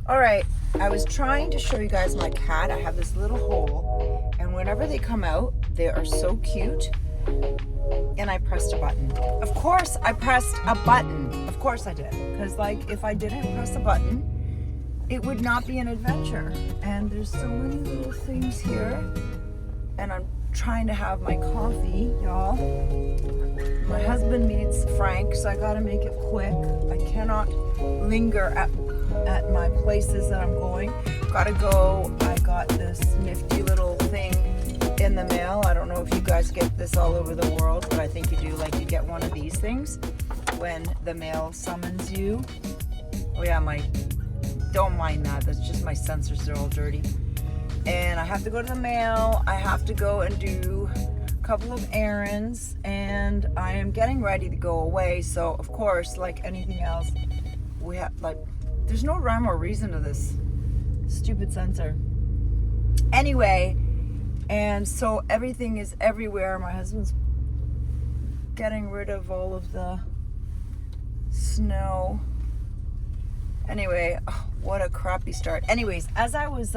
All right, I was trying to show you guys my cat. I have this little hole, and whenever they come out, they are so cute. And I pressed a button. Of course, I pressed a button. Of course I did. Because, like, if I didn't press a button, it would not be an adventure. And there's so many little things here. And I'm trying to have my coffee, y'all. My husband meets Frank, so I gotta make it quick. I cannot linger at my places that I'm going. Gotta go. I got this nifty little thing in the mail. I don't know if you guys get this all over the world, but I think you do. Like, you get one of these things when the mail summons you. Oh yeah, don't mind that. That's just my sensors. They're all dirty. And I have to go to the mail. I have to go and do a couple of errands, and I am getting ready to go away. So of course, like anything else, we have there's no rhyme or reason to this stupid sensor. Anyway, and so everything is everywhere. My husband's getting rid of all of the snow. Anyway, what a crappy start. Anyways, as I was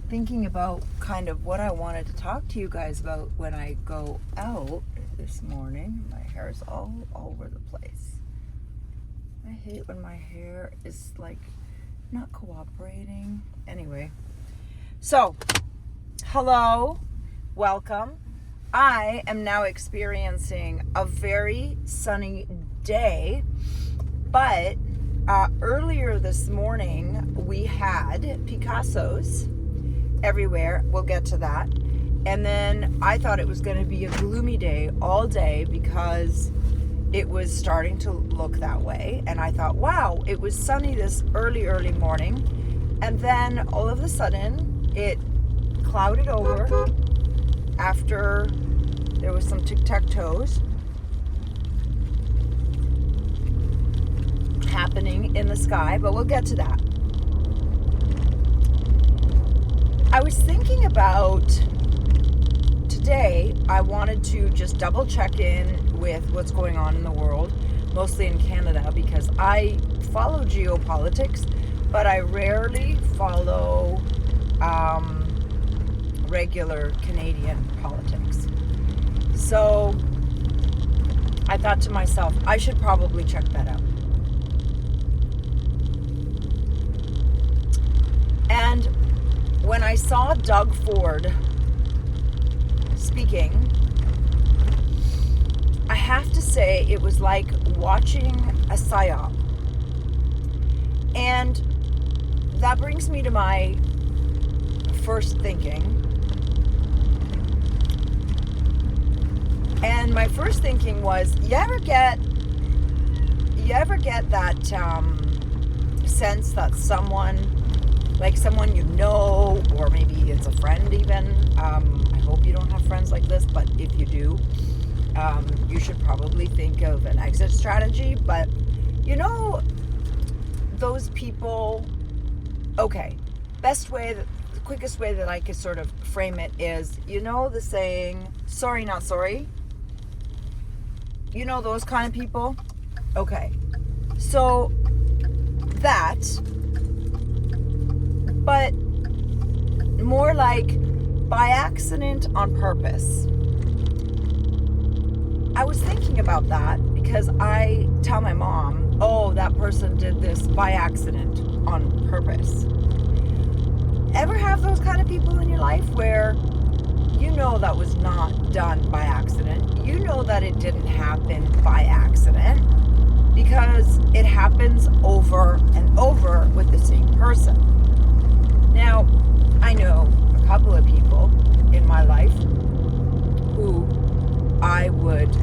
thinking about kind of what I wanted to talk to you guys about when I go out this morning, my hair is all over the place. I hate when my hair is like not cooperating. Anyway, so hello, welcome. I am now experiencing a very sunny day, but earlier this morning we had Picassos everywhere. We'll get to that. And then I thought it was going to be a gloomy day all day because it was starting to look that way. And I thought, wow, it was sunny this early morning. And then all of a sudden it clouded over after there was some tic-tac-toes happening in the sky, but we'll get to that. I was thinking about today, I wanted to just double check in with what's going on in the world, mostly in Canada, because I follow geopolitics, but I rarely follow regular Canadian politics. So I thought to myself, I should probably check that out. And when I saw Doug Ford speaking, I have to say it was like watching a psyop. And that brings me to my first thinking. And my first thinking was, you ever get that sense that someone you know, or maybe it's a friend even. I hope you don't have friends like this, but if you do, you should probably think of an exit strategy. But you know, those people, okay, the quickest way that I could sort of frame it is, you know the saying, sorry, not sorry? You know those kind of people? Okay. So that, but more like by accident on purpose. I was thinking about that because I tell my mom, oh, that person did this by accident on purpose. Ever have those kind of people in your life where you know that was not done by accident? You know that it didn't happen by accident because it happens over and over with the same person. Now, I know a couple of people in my life who I would,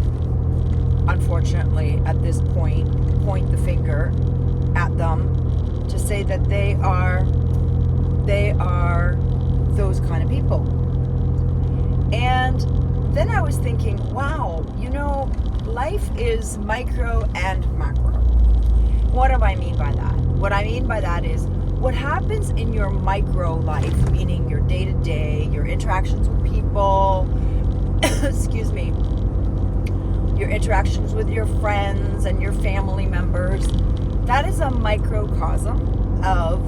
unfortunately, at this point the finger at them to say that they are those kind of people. And then I was thinking, wow, you know, life is micro and macro. What do I mean by that? What I mean by that is what happens in your micro life, meaning your day-to-day, your interactions with people, excuse me, your interactions with your friends and your family members, that is a microcosm of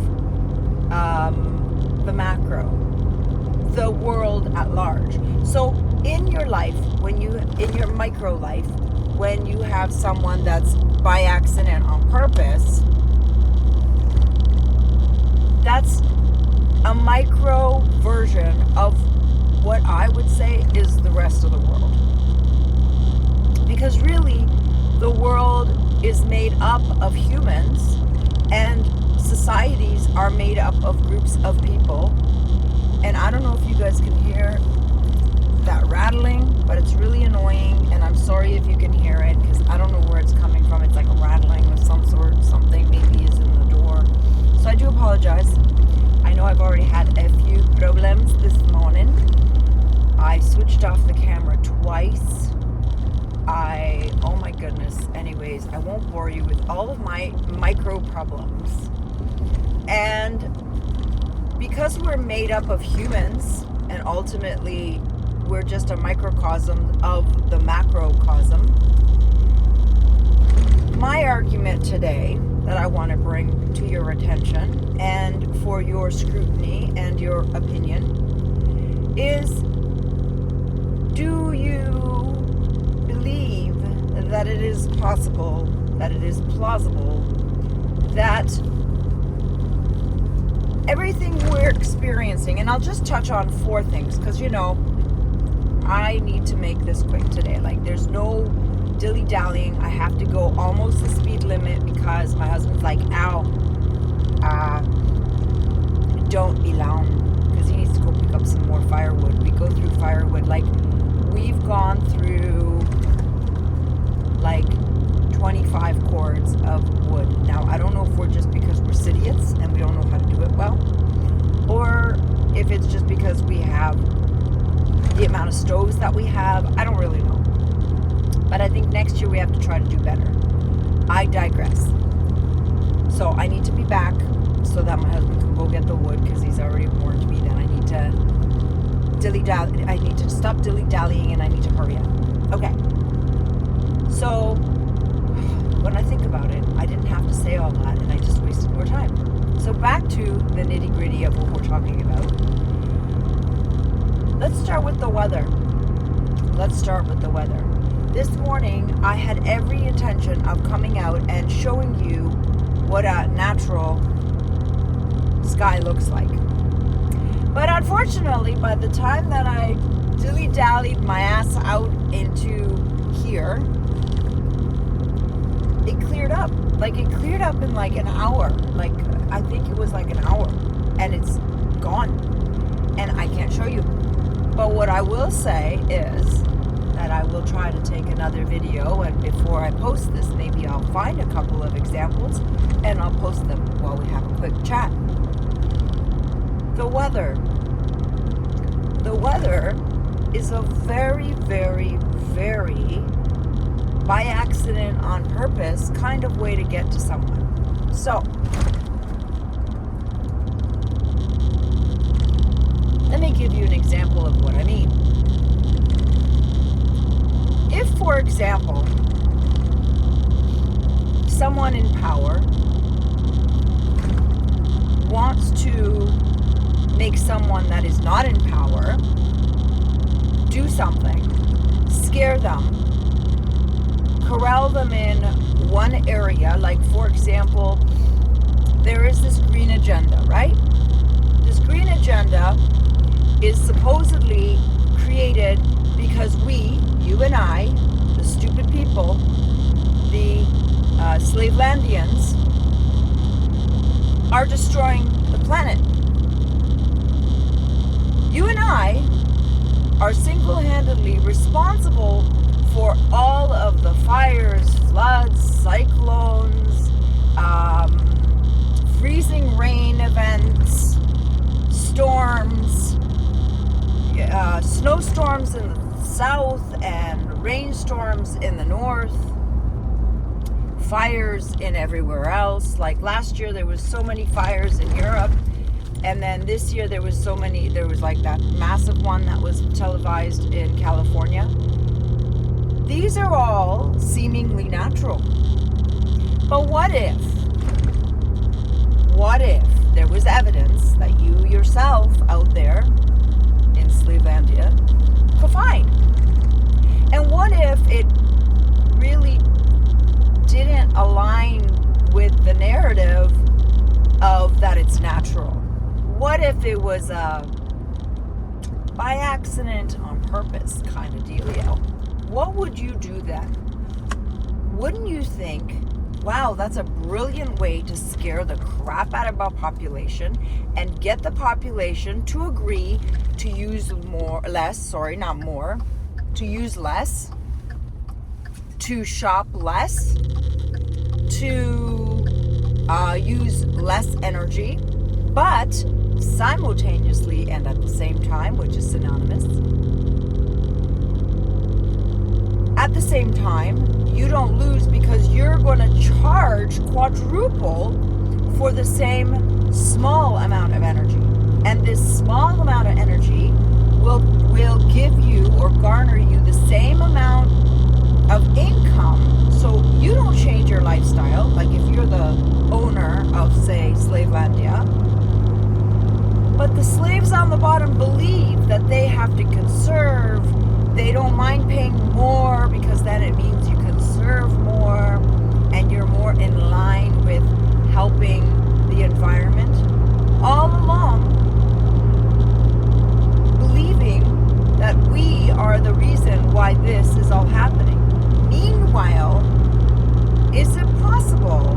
macro, the world at large. So in your life, in your micro life, when you have someone that's by accident on purpose, that's a micro version of what I would say is the rest of the world. Because really, the world is made up of humans, and societies are made up of groups of people. And I don't know if you guys can hear that rattling, but it's really annoying, and I'm sorry if you can hear it, because I don't know where it's coming from. It's like a rattling of some sort, something maybe is in the door. So I do apologize. I know I've already had a few problems this morning. I switched off the camera twice. Oh my goodness. Anyways, I won't bore you with all of my micro problems. And because we're made up of humans, and ultimately we're just a microcosm of the macrocosm, my argument today that I want to bring to your attention and for your scrutiny and your opinion is, do you believe that it is possible, that it is plausible, that everything we're experiencing, and I'll just touch on 4 things, because I need to make this quick today. Like, there's no dilly-dallying. I have to go almost the speed limit because my husband's like, ow, don't be long, because he needs to go pick up some more firewood. We go through firewood, like, we've gone through like 25 cords of wood. Now, I don't know if we're just because we're idiots and we don't know how to do it well, or if it's just because we have the amount of stoves that we have. I don't really know. But I think next year we have to try to do better. I digress. So I need to be back so that my husband can go get the wood, because he's already warned me that I need to stop dilly-dallying and I need to hurry up. Okay. So when I think about it, I didn't have to say all that, and I just wasted more time. So back to the nitty-gritty of what we're talking about. Let's start with the weather. This morning, I had every intention of coming out and showing you what a natural sky looks like. But unfortunately, by the time that I dilly-dallied my ass out into here, it cleared up. Like, it cleared up in like an hour. Like, I think it was like an hour. And it's gone. And I can't show you. But what I will say is that I will try to take another video, and before I post this, maybe I'll find a couple of examples and I'll post them while we have a quick chat. The weather. The weather is a very, very, very by accident, on purpose kind of way to get to someone. So, let me give you an example of what I mean. If, for example, someone in power wants to make someone that is not in power do something, scare them, corral them in one area, like, for example, there is this green agenda, right? This green agenda is supposedly created because we, you and I, the stupid people, the Slavelandians, are destroying the planet. You and I are single-handedly responsible for all of the fires, floods, cyclones, freezing rain events, storms, snowstorms in the south and rainstorms in the north, fires in everywhere else. Like last year there was so many fires in Europe, and then this year there was like that massive one that was televised in California. These are all seemingly natural. But what if there was evidence evidence that you yourself out there in Slavelandia could find. And what if it really didn't align with the narrative of that it's natural? What if it was a by accident, on purpose kind of dealio? What would you do then? Wouldn't you think, wow, that's a brilliant way to scare the crap out of our population and get the population to agree to use to use less, to shop less, to use less energy, but simultaneously and at the same time, which is synonymous, at the same time, you don't lose because you're going to charge quadruple for the same small amount of energy. And this small amount of energy will give you or garner you the same amount of income. So you don't change your lifestyle. Like if you're the owner of, say, Slavelandia, but the slaves on the bottom believe that they have to conserve. They don't mind paying more because then it means you conserve more and you're more in line with helping the environment. All along, believing that we are the reason why this is all happening. Meanwhile, is it possible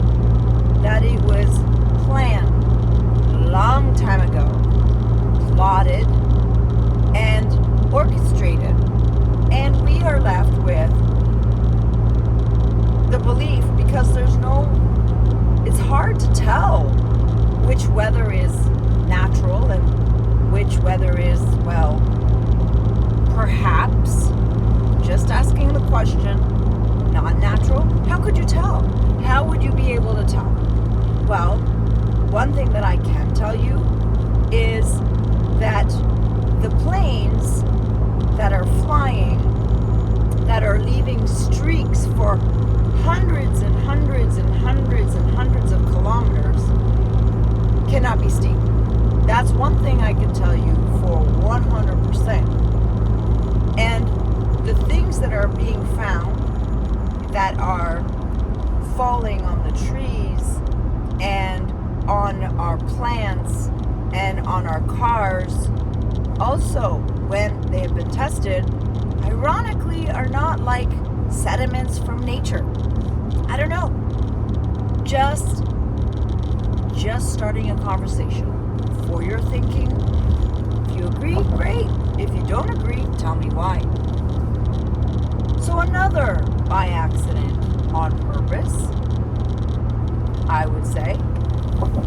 that it was planned a long time ago, plotted and orchestrated, and we are left with the belief because it's hard to tell which weather is natural and which weather is, well, perhaps, just asking the question, not natural. How could you tell? How would you be able to tell? Well, one thing that I can tell you is that the planes that are flying, that are leaving streaks for hundreds and hundreds and hundreds and hundreds of kilometers cannot be steep. That's one thing I can tell you for 100%. And the things that are being found that are falling on the trees and on our plants and on our cars, also when they have been tested, ironically are not like sediments from nature. I don't know. Just starting a conversation for your thinking. If you agree, great. If you don't agree, tell me why. So another by accident on purpose, I would say,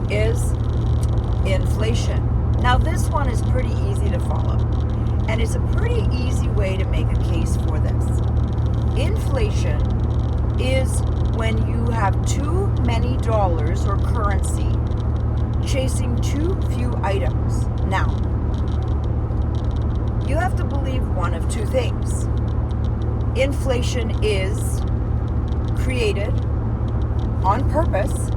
is inflation. Now this one is pretty easy to follow, and it's a pretty easy way to make a case for this. Inflation is when you have too many dollars or currency chasing too few items. Now, you have to believe one of two things. Inflation is created on purpose,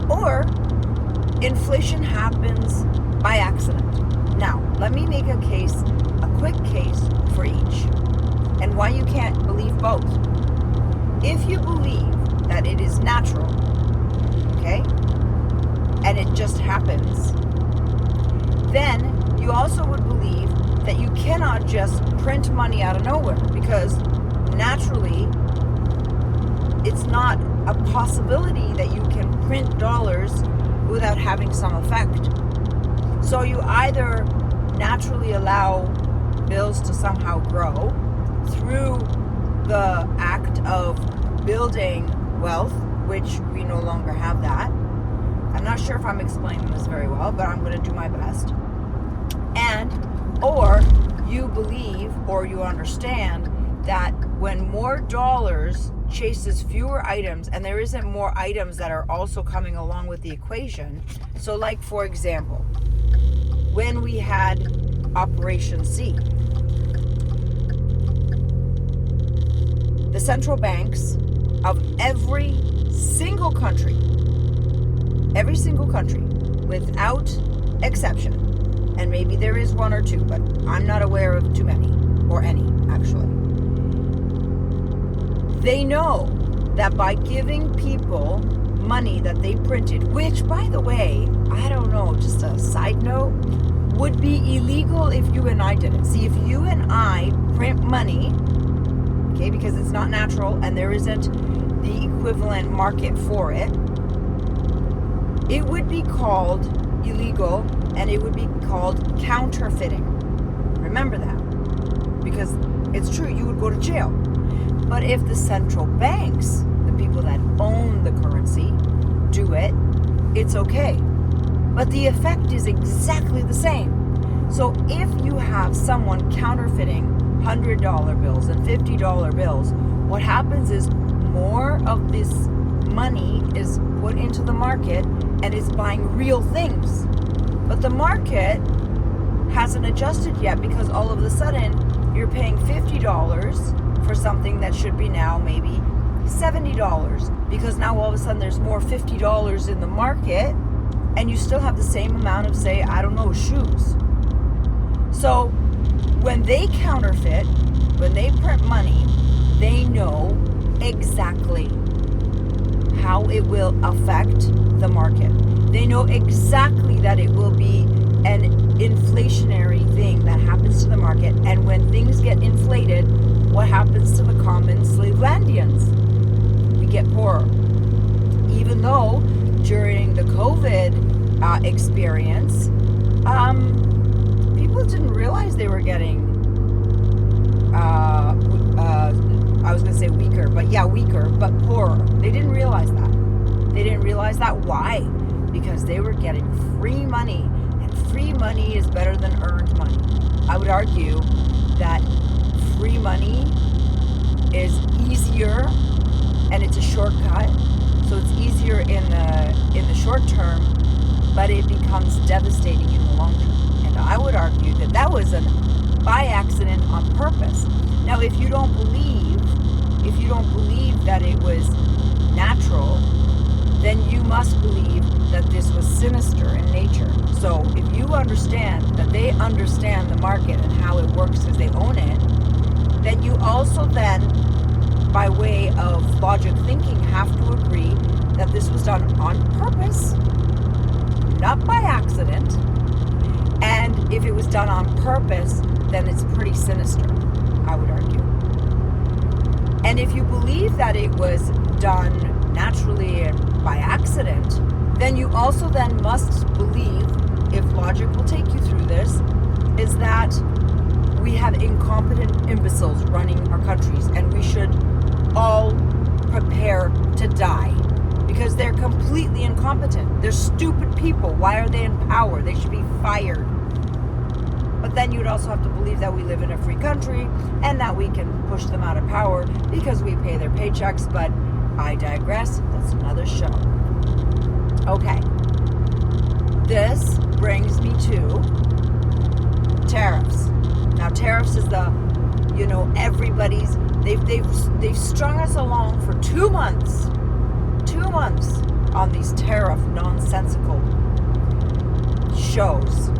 or inflation happens by accident. Now, let me make a quick case for each, and why you can't believe both. If you believe that it is natural, okay, and it just happens, then you also would believe that you cannot just print money out of nowhere, because naturally it's not a possibility that you can print dollars without having some effect. So you either naturally allow bills to somehow grow through the act of building wealth, which we no longer have that. I'm not sure if I'm explaining this very well, but I'm going to do my best. Or you believe or you understand that when more dollars chases fewer items, and there isn't more items that are also coming along with the equation. So like, for example, when we had Operation C, the central banks of every single country every single country, without exception, and maybe there is one or two, but I'm not aware of too many, or any, actually. They know that by giving people money that they printed, which, by the way, I don't know, just a side note, would be illegal if you and I did it. See, if you and I print money, okay, because it's not natural and there isn't the equivalent market for it, it would be called illegal and it would be called counterfeiting. Remember that, because it's true, you would go to jail. But if the central banks, the people that own the currency, do it, it's okay. But the effect is exactly the same. So if you have someone counterfeiting $100 bills and $50 bills, what happens is more of this money is put into the market and is buying real things. But the market hasn't adjusted yet, because all of a sudden you're paying $50 for something that should be now maybe $70, because now all of a sudden there's more $50 in the market and you still have the same amount of, say, I don't know, shoes. So when they counterfeit, when they print money, they know exactly how it will affect the market. They know exactly that it will be an inflationary thing that happens to the market. And when things get inflated, what happens to the common Slavelandians? We get poorer. Even though during the COVID experience, people didn't realize they were getting, I was going to say weaker, but yeah, weaker, but poorer. They didn't realize that. They didn't realize that. Why? Because they were getting free money, and free money is better than earned money. I would argue that free money is easier and it's a shortcut. So it's easier in the short term, but it becomes devastating in the long term. And I would argue that that was by accident on purpose. Now, if you don't believe that it was natural, then you must believe that this was sinister in nature. So if you understand that they understand the market and how it works because they own it, then you also then, by way of logic thinking, have to agree that this was done on purpose, not by accident. And if it was done on purpose, then it's pretty sinister, I would argue. And if you believe that it was done naturally and by accident, then you also then must believe, if logic will take you through this, is that we have incompetent imbeciles running our countries, and we should all prepare to die because they're completely incompetent. They're stupid people. Why are they in power? They should be fired. But then you'd also have to believe that we live in a free country and that we can push them out of power because we pay their paychecks. But I digress. That's another show. Okay. This brings me to tariffs. Now, tariffs is everybody's. They've strung us along for 2 months. 2 months on these tariff nonsensical shows.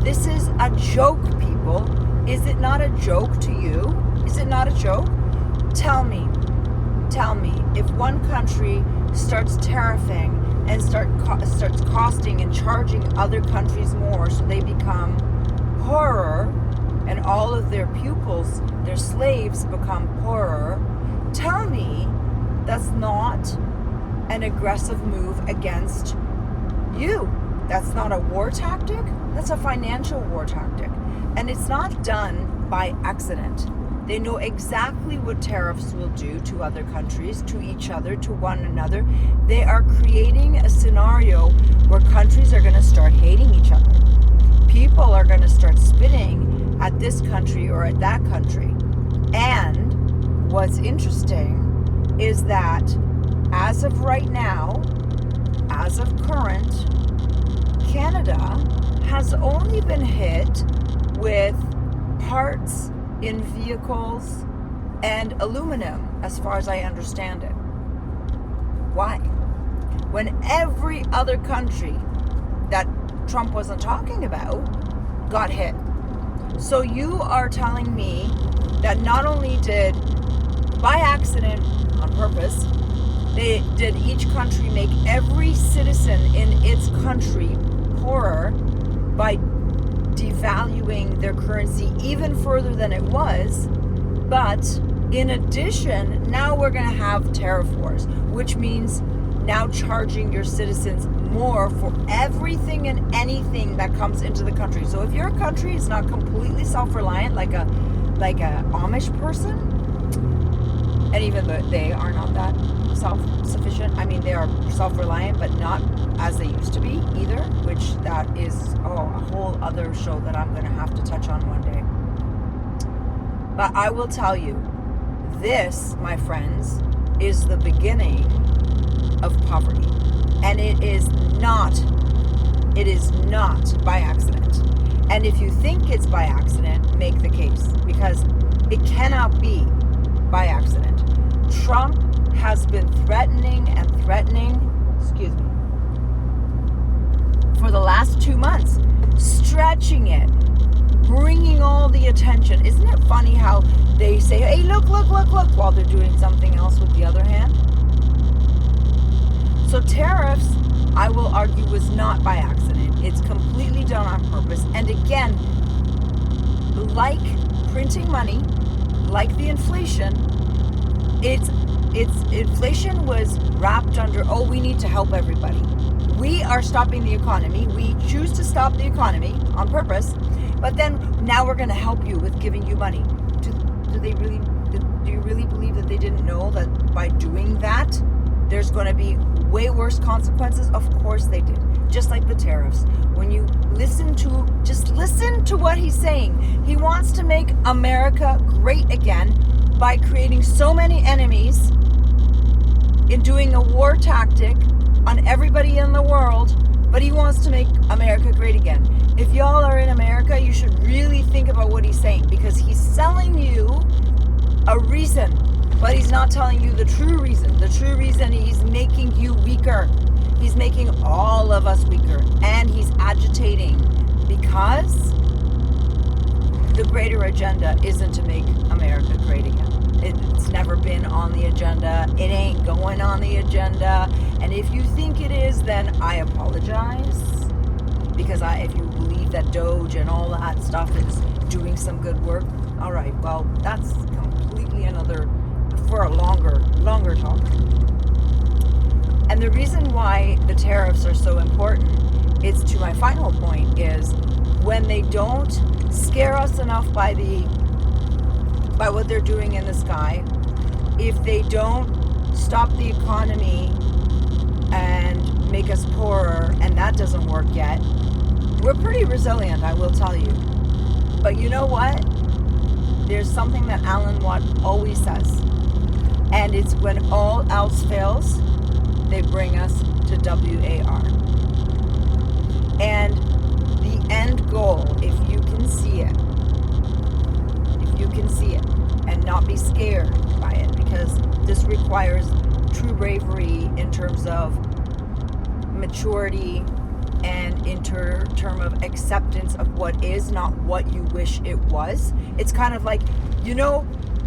This is a joke, people. Is it not a joke to you? Is it not a joke? Tell me, if one country starts tariffing and starts costing and charging other countries more so they become poorer, and all of their pupils, their slaves, become poorer, tell me that's not an aggressive move against you. That's not a war tactic. That's a financial war tactic. And it's not done by accident. They know exactly what tariffs will do to other countries, to each other, to one another. They are creating a scenario where countries are going to start hating each other. People are going to start spitting at this country or at that country. And what's interesting is that as of right now, as of current, Canada has only been hit with parts in vehicles and aluminum, as far as I understand it. Why? when every other country that Trump wasn't talking about got hit. So you are telling me that not only did, by accident, on purpose, did each country make every citizen in its country poorer by devaluing their currency even further than it was, but in addition, now we're going to have tariff wars, which means now charging your citizens more for everything and anything that comes into the country. So if your country is not completely self-reliant, like a Amish person, and even though they are not that self-sufficient, I mean, they are self-reliant, but not as they used to be either, which that is a whole other show that I'm going to have to touch on one day. But I will tell you, this, my friends, is the beginning of poverty. And it is not by accident. And if you think it's by accident, make the case, because it cannot be by accident. Trump has been threatening, for the last 2 months, stretching it, bringing all the attention. Isn't it funny how they say, hey, look, while they're doing something else with the other hand? So tariffs, I will argue, was not by accident. It's completely done on purpose. And again, like printing money, like the inflation, it's inflation was wrapped under, we need to help everybody. We are stopping the economy. We choose to stop the economy on purpose, but then now we're going to help you with giving you money. Do you really believe that they didn't know that by doing that, there's going to be way worse consequences? Of course they did. Just like the tariffs. When you listen to what he's saying. He wants to make America great again by creating so many enemies, in doing a war tactic on everybody in the world, but he wants to make America great again. If y'all are in America, you should really think about what he's saying, because he's selling you a reason, but he's not telling you the true reason. The true reason, he's making you weaker. He's making all of us weaker, and he's agitating, because the greater agenda isn't to make America great again. It's never been on the agenda. It ain't going on the agenda. And if you think it is, then I apologize. Because if you believe that Doge and all that stuff is doing some good work, all right, well, that's completely another, for a longer talk. And the reason why the tariffs are so important, it's to my final point, is when they don't scare us enough by what they're doing in the sky, if they don't stop the economy and make us poorer, and that doesn't work yet, we're pretty resilient, I will tell you. But you know what? There's something that Alan Watt always says, and it's when all else fails, they bring us to WAR. And the end goal, if you can see it, and not be scared by it, because this requires true bravery in terms of maturity and in term of acceptance of what is, not what you wish it was. It's kind of like,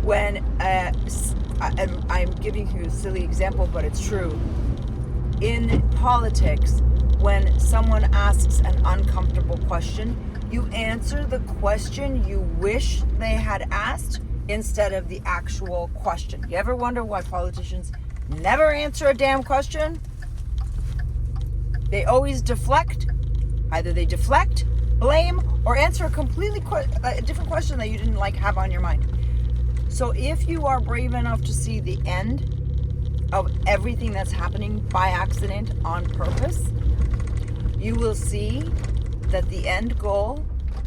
when I'm giving you a silly example, but it's true. In politics, when someone asks an uncomfortable question, you answer the question you wish they had asked instead of the actual question. You ever wonder why politicians never answer a damn question? They always deflect. Either they deflect, blame, or answer a different question that you didn't have on your mind. So if you are brave enough to see the end of everything that's happening by accident on purpose, you will see that the end goal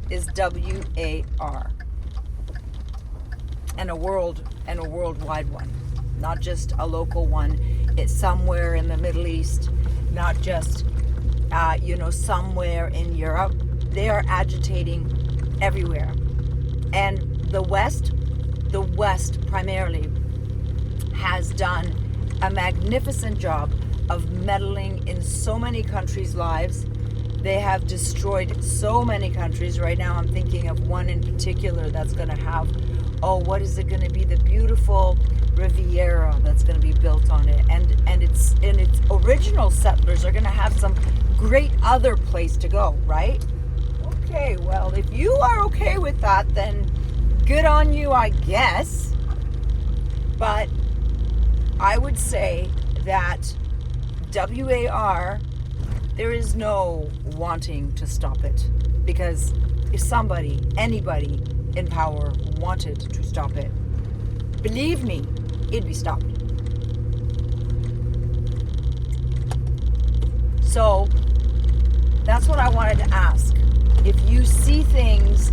is WAR, and a worldwide one, not just a local one. It's somewhere in the Middle East, not just somewhere in Europe. They are agitating everywhere, and the West primarily has done a magnificent job of meddling in so many countries' lives. They have destroyed so many countries. Right now I'm thinking of one in particular that's going to have, what is it going to be? The beautiful Riviera that's going to be built on it. And its original settlers are going to have some great other place to go, right? Okay, well, if you are okay with that, then good on you, I guess. But I would say that WAR, there is no wanting to stop it, because if anybody in power wanted to stop it, believe me, it'd be stopped. So that's what I wanted to ask. If you see things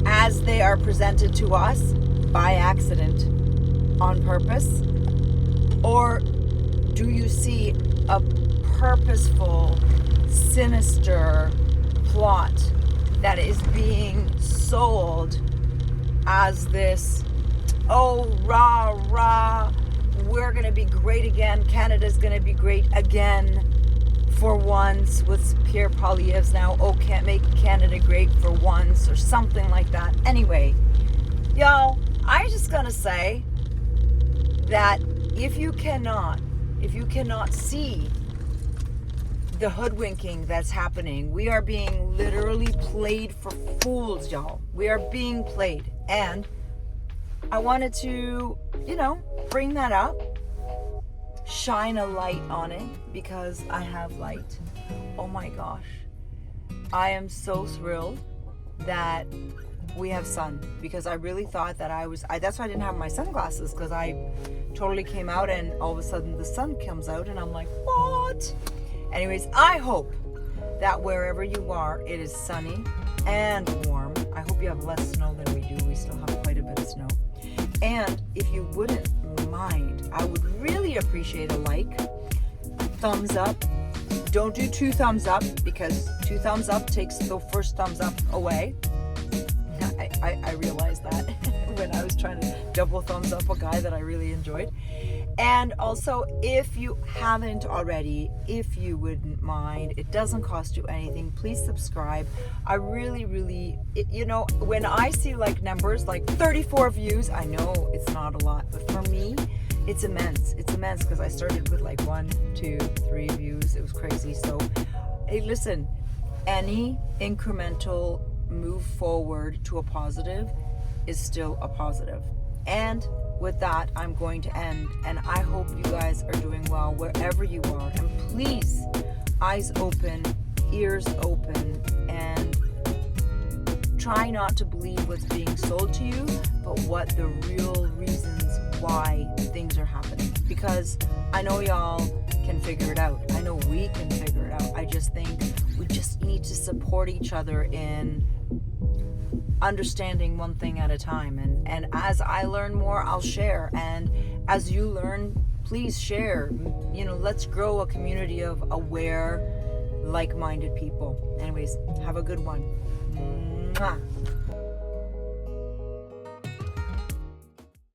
as they are presented to us by accident, on purpose, or do you see a purposeful, sinister plot that is being sold as this, rah, we're going to be great again, Canada's going to be great again for once, with Pierre Poilievre's now, can't make Canada great for once, or something like that. Anyway, y'all, I'm just going to say that if you cannot see the hoodwinking that's happening, we are being literally played for fools, y'all. We are being played. And I wanted to, bring that up, shine a light on it, because I have light. Oh my gosh. I am so thrilled that we have sun, because I really thought that that's why I didn't have my sunglasses, because I totally came out and all of a sudden the sun comes out and I'm like, what? Anyways, I hope that wherever you are, it is sunny and warm. I hope you have less snow than we do. We still have quite a bit of snow. And if you wouldn't mind, I would really appreciate a like, a thumbs up. Don't do 2 thumbs up, because 2 thumbs up takes the first thumbs up away. I realized that when I was trying to double thumbs up a guy that I really enjoyed. And also, if you haven't already, if you wouldn't mind, it doesn't cost you anything, please subscribe. I really, when I see numbers like 34 views, I know it's not a lot, but for me, it's immense. It's immense, because I started with 1, 2, 3 views. It was crazy. So, hey, listen, any incremental move forward to a positive is still a positive. And with that, I'm going to end, and I hope you guys are doing well wherever you are. And please, eyes open, ears open, and try not to believe what's being sold to you, but what the real reasons why things are happening. Because I know y'all can figure it out. I know we can figure it out. I just think we just need to support each other in understanding one thing at a time. And as I learn more, I'll share. And as you learn, please share. Let's grow a community of aware, like-minded people. Anyways, have a good one. Mwah.